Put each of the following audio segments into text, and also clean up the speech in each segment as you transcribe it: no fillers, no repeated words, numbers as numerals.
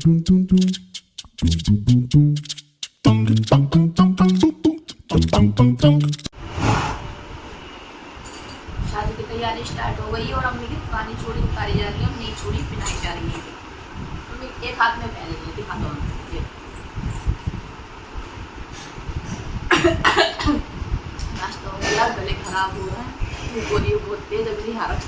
शादी की तैयारी स्टार्ट हो गई और अम्मी की पुरानी चूड़ी उतारी जा रही है और नई चूड़ी पहनाई जा रही है। अम्मी एक हाथ में पहन ली, दिखा दो मुझे। नाश्ता हो गया, गले खराब हो रहे हैं, धूप हो रही है बहुत तेज, अभी हालत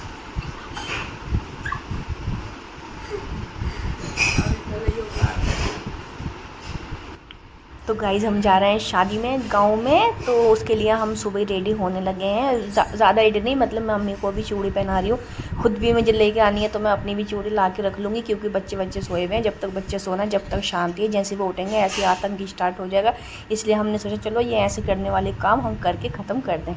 तो गाइज़ हम जा रहे हैं शादी में गांव में, तो उसके लिए हम सुबह रेडी होने लगे हैं। ज़्यादा रेडी नहीं, मतलब मैं अम्मी को भी चूड़ी पहना रही हूँ, खुद भी मुझे लेके आनी है, तो मैं अपनी भी चूड़ी ला के रख लूँगी, क्योंकि बच्चे सोए हुए हैं। जब तक बच्चे सोना, जब तक शांति है, जैसे वो उठेंगे ऐसे आतंक स्टार्ट हो जाएगा। इसलिए हमने सोचा चलो ये ऐसे करने वाले काम हम करके ख़त्म कर दें।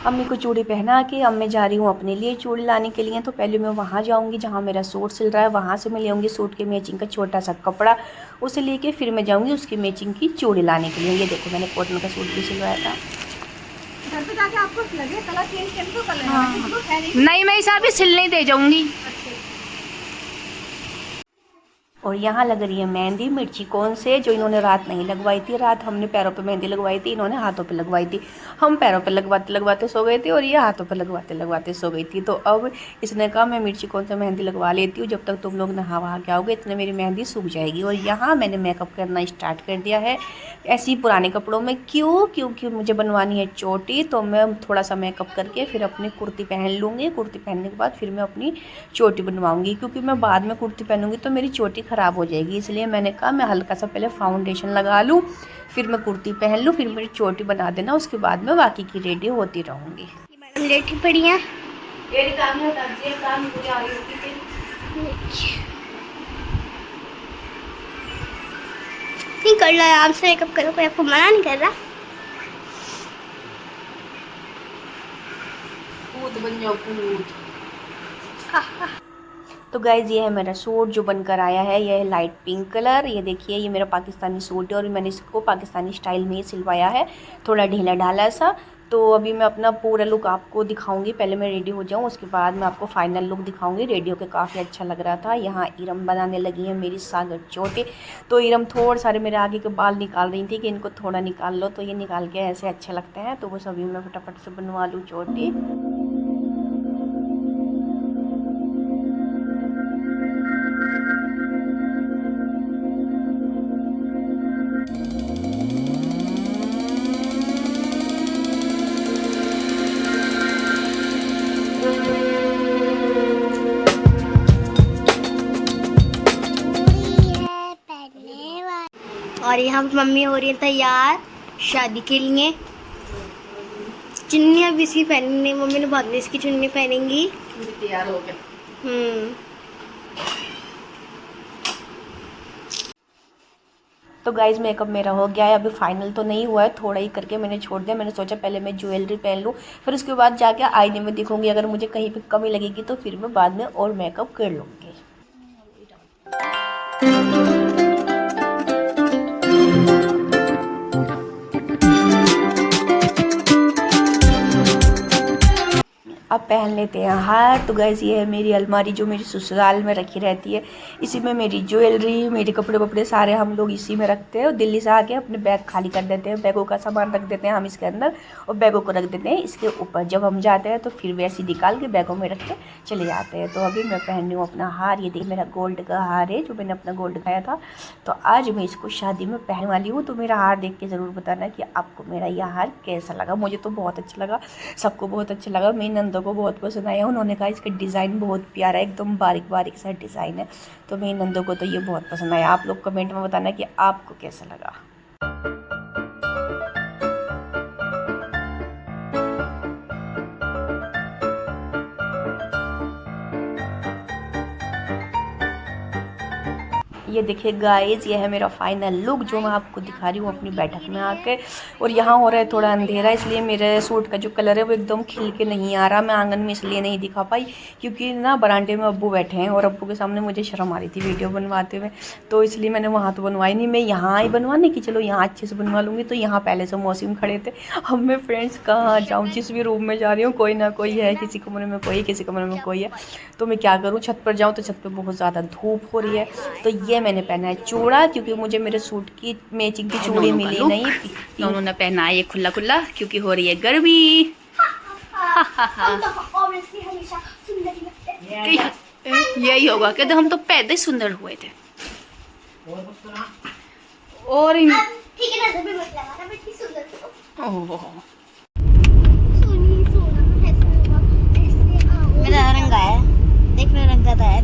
अम्मी को चूड़ी पहना के अब मैं जा रही हूँ अपने लिए चूड़ी लाने के लिए। तो पहले मैं वहाँ जाऊँगी जहाँ मेरा सूट सिल रहा है, वहाँ से मैं लेंगी सूट के मैचिंग का छोटा सा कपड़ा, उसे लेके फिर मैं जाऊँगी उसकी मैचिंग की चूड़ी लाने के लिए। ये देखो मैंने कॉटन का सूट भी सिलवाया था। घर पे जाके आपको लगे कलर चेंज करने को कलर नहीं, मैं हिसाब से सिलने ही दे जाऊंगी। और यहाँ लग रही है मेहंदी मिर्ची कौन से, जो इन्होंने रात नहीं लगवाई थी। रात हमने पैरों पे मेहंदी लगवाई थी, इन्होंने हाथों पे लगवाई थी। हम पैरों पे लगवाते लगवाते सो गए थे और ये हाथों पे लगवाते लगवाते सो गई थी। तो अब इसने कहा मैं मिर्ची कौन से मेहंदी लगवा लेती हूँ, जब तक तुम लोग नहा वहा के आओगे इतने मेरी मेहंदी सूख जाएगी। और यहाँ मैंने मेकअप करना स्टार्ट कर दिया है ऐसे ही पुराने कपड़ों में। क्योंकि मुझे बनवानी है चोटी, तो मैं थोड़ा सा मेकअप करके फिर अपनी कुर्ती पहन लूँगी। कुर्ती पहनने के बाद फिर मैं अपनी चोटी बनवाऊँगी, क्योंकि मैं बाद में कुर्ती पहनूँगी तो मेरी चोटी ख़राब हो जाएगी। इसलिए मैंने कहा मैं हल्का सा पहले फाउंडेशन लगा लूँ, फिर मैं कुर्ती पहन लूँ, फिर मेरी चोटी बना देना, उसके बाद मैं बाकी की रेडी होती रहूँगी। मैडम लेटी पड़ी हैं। नहीं कर लो, आराम से मेकअप करो, कोई आपको मना नहीं कर रहा। पूत बन जाओ पूत। तो गाइज़ ये है मेरा सूट जो बनकर आया है, ये है लाइट पिंक कलर। ये देखिए ये मेरा पाकिस्तानी सूट है और मैंने इसको पाकिस्तानी स्टाइल में ही सिलवाया है, थोड़ा ढीला ढाला सा। तो अभी मैं अपना पूरा लुक आपको दिखाऊंगी, पहले मैं रेडी हो जाऊं, उसके बाद मैं आपको फाइनल लुक दिखाऊंगी। रेडी होकर काफ़ी अच्छा लग रहा था। यहाँ इरम बनाने लगी है मेरी सागर चोटी। तो इरम थोड़े सारे मेरे आगे के बाल निकाल रही थी कि इनको थोड़ा निकाल लो, तो ये निकाल के ऐसे अच्छे लगते हैं, तो वो सभी मैं फटाफट से बनवा लूँ चोटी। और यहाँ मम्मी हो रही है तैयार शादी के लिए। चुन्नी अब इसकी पहनेंगी, मम्मी ने बाद में इसकी चुन्नी पहनेंगी। तैयार हो गया। तो गाइज़ मेकअप मेरा हो गया है, अभी फाइनल तो नहीं हुआ है, थोड़ा ही करके मैंने छोड़ दिया। मैंने सोचा पहले मैं ज्वेलरी पहन लूँ, फिर उसके बाद जाके आईने में दिखूंगी, अगर मुझे कहीं पे कमी लगेगी तो फिर मैं बाद में और मेकअप कर लूँगी। अब पहन लेते हैं हार। तो गाइस ये है मेरी अलमारी जो मेरी ससुराल में रखी रहती है। इसी में मेरी ज्वेलरी, मेरे कपड़े वपड़े सारे हम लोग इसी में रखते हैं। और दिल्ली से आके अपने बैग खाली कर देते हैं, बैगों का सामान रख देते हैं हम इसके अंदर और बैगों को रख देते हैं इसके ऊपर। जब हम जाते हैं तो फिर वैसे निकाल के बैगों में रख के चले जाते हैं। तो अभी मैं पहन रही हूँ अपना हार। ये देखिए मेरा गोल्ड का हार है जो मैंने अपना गोल्ड खाया था, तो आज मैं इसको शादी में पहनने वाली हूँ। तो मेरा हार देख के ज़रूर बताना कि आपको मेरा यह हार कैसा लगा। मुझे तो बहुत अच्छा लगा, सबको बहुत अच्छा लगा, मेरी नंदों को बहुत पसंद आया। उन्होंने कहा इसका डिज़ाइन बहुत प्यारा है, एकदम बारीक बारीक सा डिज़ाइन है। तो मेरी नंदों को तो ये बहुत पसंद आया। आप लोग कमेंट में बताना कि आपको कैसा लगा। ये देखिए गाइस, ये है मेरा फाइनल लुक जो मैं आपको दिखा रही हूँ अपनी बैठक में आके। और यहाँ हो रहा है थोड़ा अंधेरा, इसलिए मेरे सूट का जो कलर है वो एकदम खिल के नहीं आ रहा। मैं आंगन में इसलिए नहीं दिखा पाई क्योंकि ना बरामदे में अब्बू बैठे हैं और अब्बू के सामने मुझे शर्म आ रही थी वीडियो बनवाते हुए, तो इसलिए मैंने वहाँ तो बनवाई नहीं। मैं यहाँ आई बनवाने की, चलो यहाँ अच्छे से बनवा लूँगी। तो यहाँ पहले से मौसम खड़े थे। अब मैं फ्रेंड्स कहाँ जाऊँ, जिस भी रूम में जा रही हूँ कोई ना कोई है, किसी कमरे में कोई, किसी कमरे में कोई है। तो मैं क्या करूँ, छत पर जाऊँ तो छत पर बहुत ज़्यादा धूप हो रही है। तो ये मैंने पहना है चूड़ा, क्योंकि मुझे मेरे सूट की मैचिंग की चूड़ी मिली नहीं। दोनों ने पहना है ये खुला खुला क्योंकि हो रही है गर्मी। यही होगा कि हम तो पैदे सुंदर हुए थे। और मेरा रंगा है, देख मेरा रंगा था है।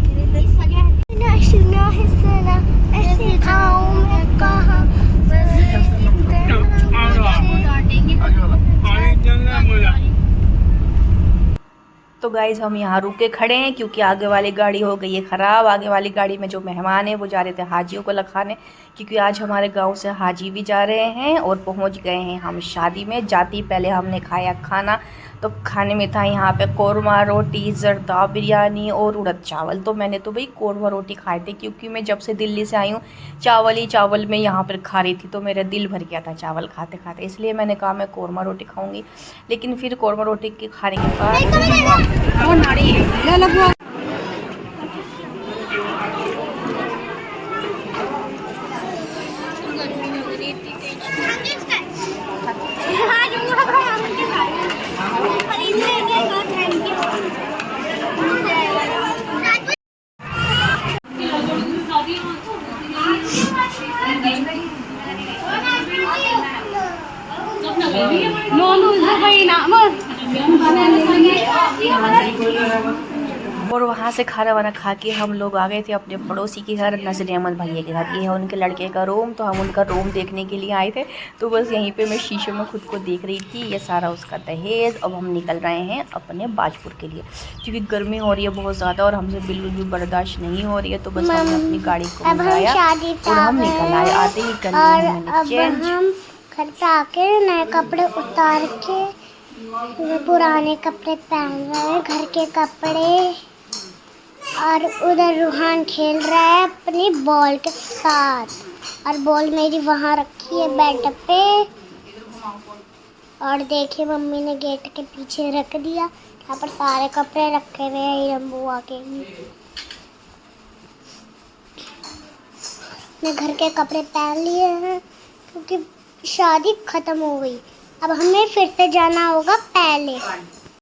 तो गाइज़ हम यहाँ रुके खड़े हैं क्योंकि आगे वाली गाड़ी हो गई है ख़राब। आगे वाली गाड़ी में जो मेहमान हैं वो जा रहे थे हाजियों को लखाने, क्योंकि आज हमारे गांव से हाजी भी जा रहे हैं। और पहुंच गए हैं हम शादी में। जाती पहले हमने खाया खाना, तो खाने में था यहाँ पे कोरमा रोटी, जर्दा बिरयानी और उड़द चावल। तो मैंने तो भाई कोरमा रोटी खाए थे क्योंकि मैं जब से दिल्ली से आई हूँ चावल ही चावल में यहाँ पर खा रही थी, तो मेरा दिल भर गया था चावल खाते खाते, इसलिए मैंने कहा मैं कोरमा रोटी खाऊंगी। लेकिन फिर कोरमा रोटी के खाने के बाद और वहाँ से खाना वाना खा के हम लोग आ गए थे अपने पड़ोसी के घर, नजर अहमद भैया के घर। ये है उनके लड़के का रूम, तो हम उनका रूम देखने के लिए आए थे। तो बस यहीं पे मैं शीशे में खुद को देख रही थी। ये सारा उसका दहेज। अब हम निकल रहे हैं अपने बाजपुर के लिए क्योंकि गर्मी हो रही है बहुत ज़्यादा और हमसे बिल्कुल भी बर्दाश्त नहीं हो रही है। तो बस हमने अपनी गाड़ी को मंगाया और हम निकल आए। आते ही कर लिया चेंज। घर पे आके नए कपड़े उतार के पुराने कपड़े पहन रहे हैं, घर के कपड़े। और उधर रूहान खेल रहा है अपनी बॉल के साथ, और बॉल मेरी वहाँ रखी है बेड पे। और देखिए मम्मी ने गेट के पीछे रख दिया, यहाँ पर सारे कपड़े रखे हुए हैं हीरम बुआ के। मैं घर के कपड़े पहन लिए हैं क्योंकि शादी खत्म हो गई। अब हमें फिर से जाना होगा पहले।